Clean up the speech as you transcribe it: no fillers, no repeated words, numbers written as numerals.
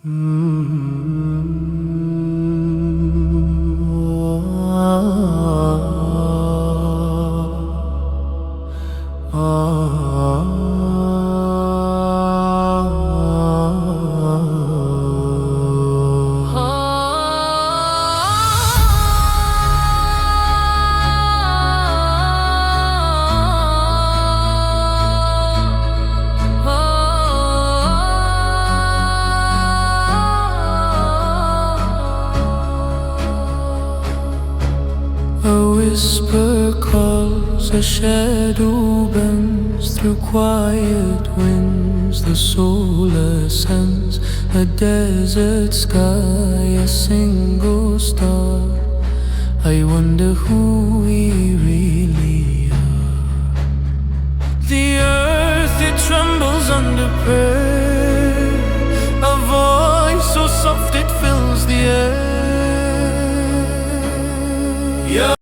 A whisper calls, a shadow bends through quiet winds. The soul ascends, a desert sky, a single star. I wonder who we really are. The earth, it trembles under prayer. A voice so soft it fills the air. Yeah.